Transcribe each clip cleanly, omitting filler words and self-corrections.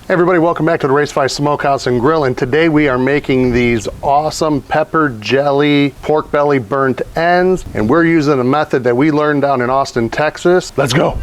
Hey everybody, welcome back to the Race 5 Smokehouse and Grill, and today we are making these awesome pepper jelly pork belly burnt ends, and we're using a method that we learned down in Austin, Texas. Let's go.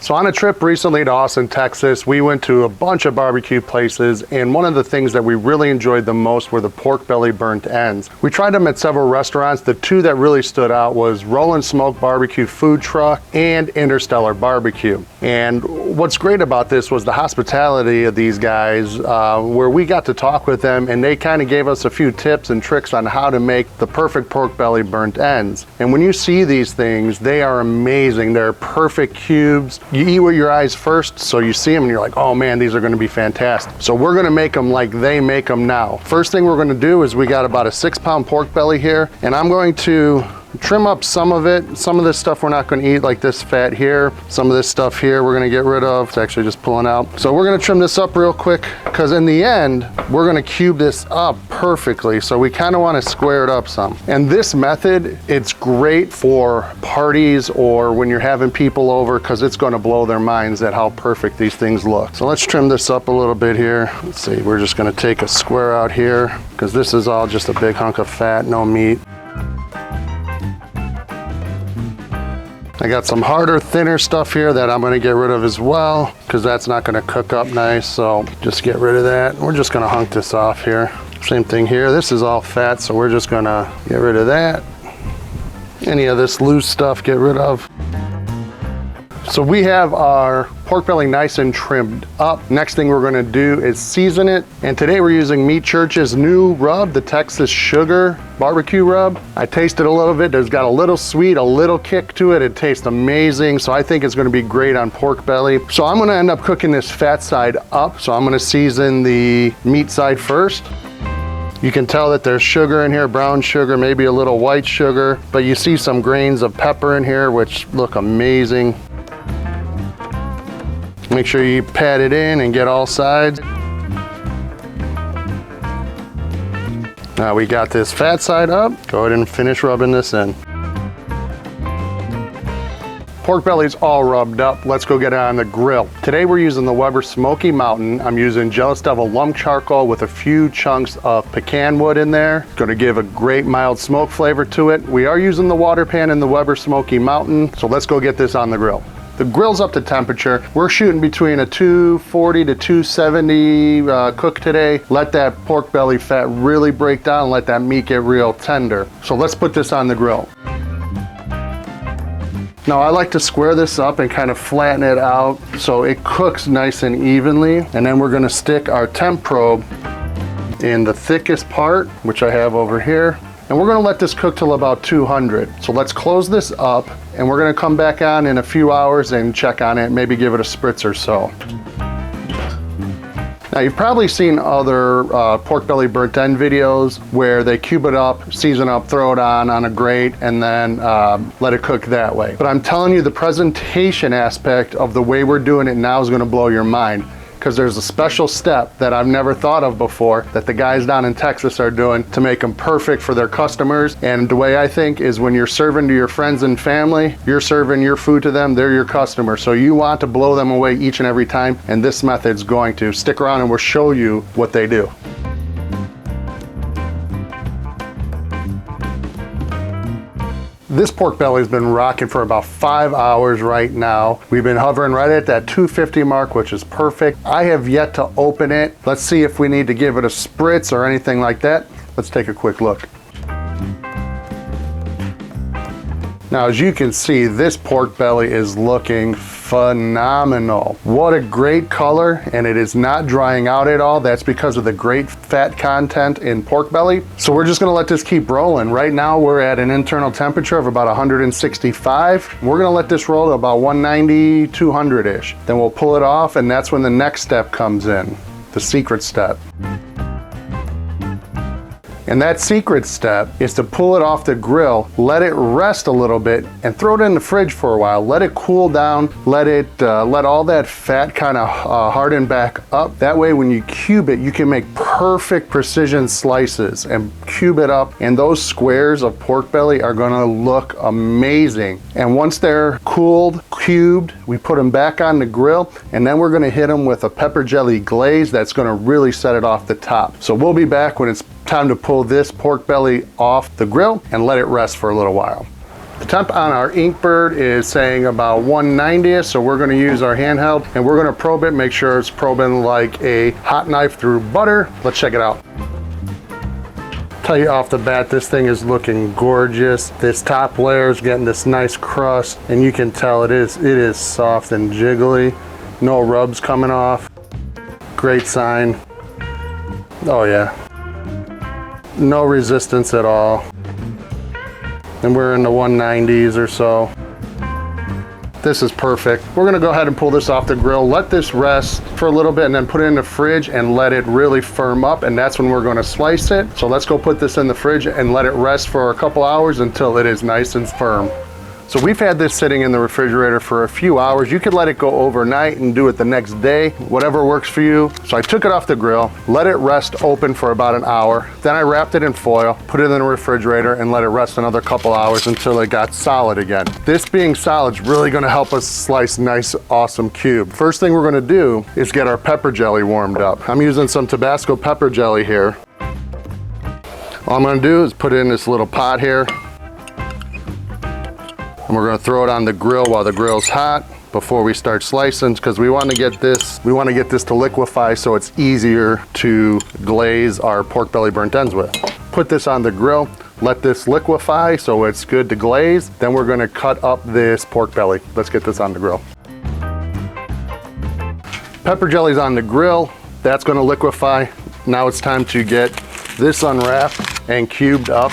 So on a trip recently to Austin, Texas, we went to a bunch of barbecue places, and one of the things that we really enjoyed the most were the pork belly burnt ends. We tried them at several restaurants. The two that really stood out was Rollin' Smoke Barbecue Food Truck and Interstellar Barbecue. And what's great about this was the hospitality of these guys, where we got to talk with them, and they kind of gave us a few tips and tricks on how to make the perfect pork belly burnt ends. And when you see these things, they are amazing. They're perfect cubes. You eat with your eyes first, so you see them and you're like, oh man, these are gonna be fantastic. So we're gonna make them like they make them now. First thing we're gonna do is we got about a 6-pound pork belly here, and I'm going to trim up some of it. Some of this stuff we're not going to eat, like this fat here. Some of this stuff here we're going to get rid of. It's actually just pulling out. So we're going to trim this up real quick, because in the end we're going to cube this up perfectly. So we kind of want to square it up some. And this method, it's great for parties or when you're having people over, because it's going to blow their minds at how perfect these things look. So let's trim this up a little bit here. Let's see, we're just going to take a square out here, because this is all just a big hunk of fat, no meat. I got some harder, thinner stuff here that I'm gonna get rid of as well, because that's not gonna cook up nice, so just get rid of that. We're just gonna hunk this off here. Same thing here, this is all fat, so we're just gonna get rid of that. Any of this loose stuff, get rid of. So we have our pork belly nice and trimmed up. Next thing we're gonna do is season it. And today we're using Meat Church's new rub, the Texas Sugar barbecue rub. I tasted a little bit. There's got a little sweet, a little kick to it. It tastes amazing. So I think it's gonna be great on pork belly. So I'm gonna end up cooking this fat side up. So I'm gonna season the meat side first. You can tell that there's sugar in here, brown sugar, maybe a little white sugar, but you see some grains of pepper in here, which look amazing. Make sure you pat it in and get all sides. Now we got this fat side up. Go ahead and finish rubbing this in. Pork belly's all rubbed up. Let's go get it on the grill. Today we're using the Weber Smoky Mountain. I'm using Jealous Devil lump charcoal with a few chunks of pecan wood in there. It's gonna give a great mild smoke flavor to it. We are using the water pan in the Weber Smoky Mountain, so let's go get this on the grill. The grill's up to temperature. We're shooting between a 240 to 270 cook today. Let that pork belly fat really break down and let that meat get real tender. So let's put this on the grill. Now I like to square this up and kind of flatten it out so it cooks nice and evenly. And then we're gonna stick our temp probe in the thickest part, which I have over here. And we're gonna let this cook till about 200. So let's close this up, and we're gonna come back on in a few hours and check on it, maybe give it a spritz or so. Now you've probably seen other pork belly burnt end videos where they cube it up, season up, throw it on a grate, and then let it cook that way. But I'm telling you, the presentation aspect of the way we're doing it now is gonna blow your mind, because there's a special step that I've never thought of before that the guys down in Texas are doing to make them perfect for their customers. And the way I think is, when you're serving to your friends and family, you're serving your food to them, they're your customer. So you want to blow them away each and every time, and this method's going to. Stick around and we'll show you what they do. This pork belly's been rocking for about 5 hours right now. We've been hovering right at that 250 mark, which is perfect. I have yet to open it. Let's see if we need to give it a spritz or anything like that. Let's take a quick look. Now, as you can see, this pork belly is looking phenomenal. What a great color, and it is not drying out at all. That's because of the great fat content in pork belly. So we're just gonna let this keep rolling. Right now, we're at an internal temperature of about 165. We're gonna let this roll to about 190, 200-ish. Then we'll pull it off, and that's when the next step comes in, the secret step. And that secret step is to pull it off the grill, let it rest a little bit, and throw it in the fridge for a while. Let it cool down, let all that fat kind of harden back up. That way when you cube it, you can make perfect precision slices and cube it up, and those squares of pork belly are gonna look amazing. And once they're cooled, cubed, we put them back on the grill, and then we're gonna hit them with a pepper jelly glaze that's gonna really set it off the top. So we'll be back when it's time to pull this pork belly off the grill and let it rest for a little while. The temp on our Inkbird is saying about 190, so we're going to use our handheld and we're going to probe it, make sure it's probing like a hot knife through butter. Let's check it out. Tell you off the bat, this thing is looking gorgeous. This top layer is getting this nice crust, and you can tell it is soft and jiggly. No rubs coming off. Great sign. Oh yeah. No resistance at all. And we're in the 190s or so. This is perfect. We're gonna go ahead and pull this off the grill, let this rest for a little bit, and then put it in the fridge and let it really firm up, and that's when we're gonna slice it. So let's go put this in the fridge and let it rest for a couple hours until it is nice and firm. So we've had this sitting in the refrigerator for a few hours. You could let it go overnight and do it the next day, whatever works for you. So I took it off the grill, let it rest open for about an hour. Then I wrapped it in foil, put it in the refrigerator, and let it rest another couple hours until it got solid again. This being solid is really gonna help us slice nice, awesome cube. First thing we're gonna do is get our pepper jelly warmed up. I'm using some Tabasco pepper jelly here. All I'm gonna do is put it in this little pot here. And we're gonna throw it on the grill while the grill's hot before we start slicing, because we want to get this to liquefy so it's easier to glaze our pork belly burnt ends with. Put this on the grill, let this liquefy so it's good to glaze. Then we're gonna cut up this pork belly. Let's get this on the grill. Pepper jelly's on the grill, that's gonna liquefy. Now it's time to get this unwrapped and cubed up.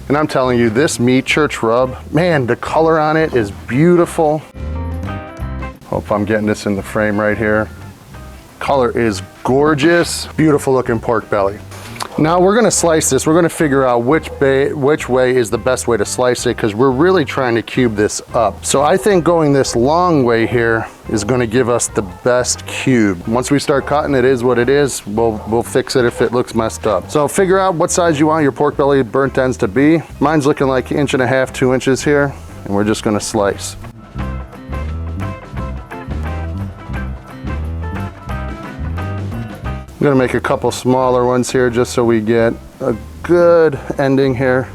And I'm telling you, this meat church rub, man, the color on it is beautiful. Hope I'm getting this in the frame right here. Color is gorgeous, beautiful looking pork belly. Now we're gonna slice this. We're gonna figure out which way is the best way to slice it, because we're really trying to cube this up. So I think going this long way here is gonna give us the best cube. Once we start cutting, it is what it is. We'll fix it if it looks messed up. So figure out what size you want your pork belly burnt ends to be. Mine's looking like 1.5 inches, 2 inches here, and we're just gonna slice. I'm gonna make a couple smaller ones here just so we get a good ending here.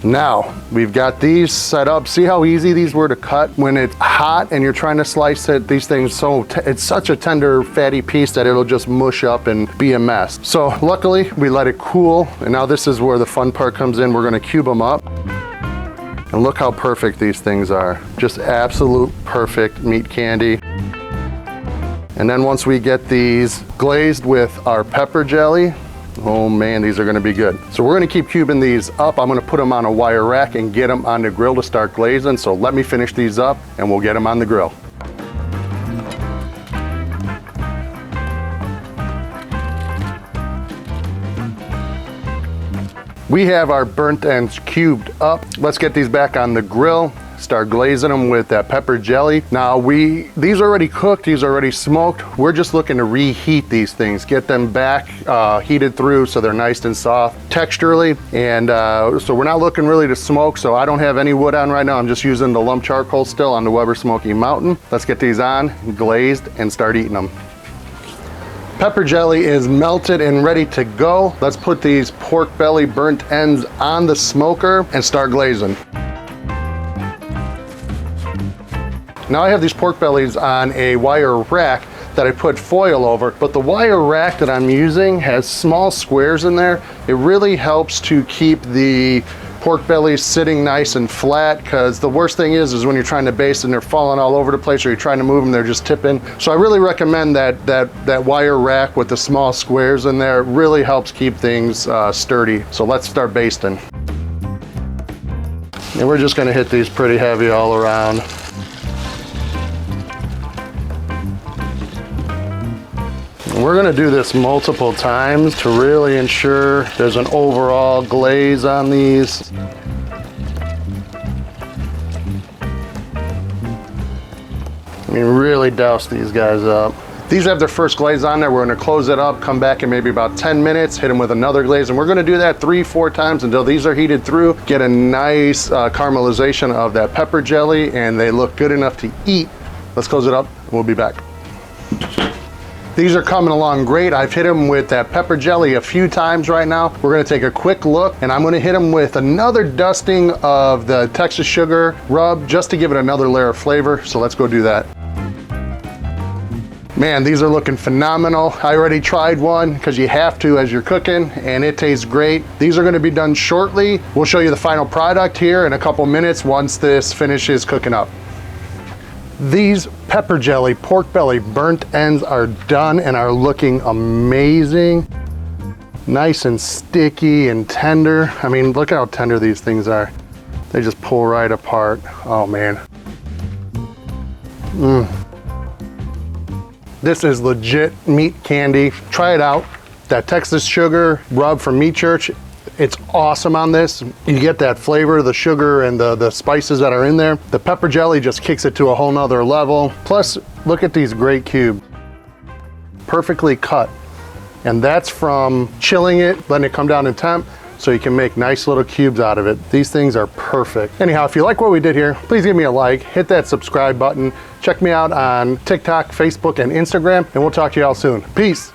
Now, we've got these set up. See how easy these were to cut? When it's hot and you're trying to slice it, these things, it's such a tender, fatty piece that it'll just mush up and be a mess. So luckily, we let it cool, and now this is where the fun part comes in. We're gonna cube them up. And look how perfect these things are. Just absolute perfect meat candy. And then once we get these glazed with our pepper jelly, oh man, these are gonna be good. So we're gonna keep cubing these up. I'm gonna put them on a wire rack and get them on the grill to start glazing. So let me finish these up and we'll get them on the grill. We have our burnt ends cubed up. Let's get these back on the grill. Start glazing them with that pepper jelly. Now these are already cooked, these are already smoked. We're just looking to reheat these things, get them back heated through so they're nice and soft texturally. And so we're not looking really to smoke, so I don't have any wood on right now. I'm just using the lump charcoal still on the Weber Smoky Mountain. Let's get these on, glazed, and start eating them. Pepper jelly is melted and ready to go. Let's put these pork belly burnt ends on the smoker and start glazing. Now I have these pork bellies on a wire rack that I put foil over, but the wire rack that I'm using has small squares in there. It really helps to keep the pork bellies sitting nice and flat, because the worst thing is when you're trying to baste and they're falling all over the place, or you're trying to move them, they're just tipping. So I really recommend that wire rack with the small squares in there. It really helps keep things sturdy. So let's start basting. And we're just gonna hit these pretty heavy all around. we're gonna do this multiple times to really ensure there's an overall glaze on these. I mean, really douse these guys up. These have their first glaze on there. We're gonna close it up, come back in maybe about 10 minutes, hit them with another glaze, and we're gonna do that 3-4 times until these are heated through, get a nice caramelization of that pepper jelly, and they look good enough to eat. Let's close it up, we'll be back. These are coming along great. I've hit them with that pepper jelly a few times right now. We're gonna take a quick look, and I'm gonna hit them with another dusting of the Texas sugar rub just to give it another layer of flavor. So let's go do that. Man, these are looking phenomenal. I already tried one because you have to as you're cooking, and it tastes great. These are gonna be done shortly. We'll show you the final product here in a couple minutes once this finishes cooking up. These pepper jelly pork belly burnt ends are done and are looking amazing. Nice and sticky and tender. I mean, look how tender these things are. They just pull right apart. Oh man. This is legit meat candy. Try it out. That Texas sugar rub from Meat Church, it's awesome on this. You get that flavor, the sugar and the spices that are in there. The pepper jelly just kicks it to a whole nother level. Plus, look at these great cubes. Perfectly cut. And that's from chilling it, letting it come down in temp, so you can make nice little cubes out of it. These things are perfect. Anyhow, if you like what we did here, please give me a like, hit that subscribe button. Check me out on TikTok, Facebook, and Instagram, and we'll talk to you all soon. Peace.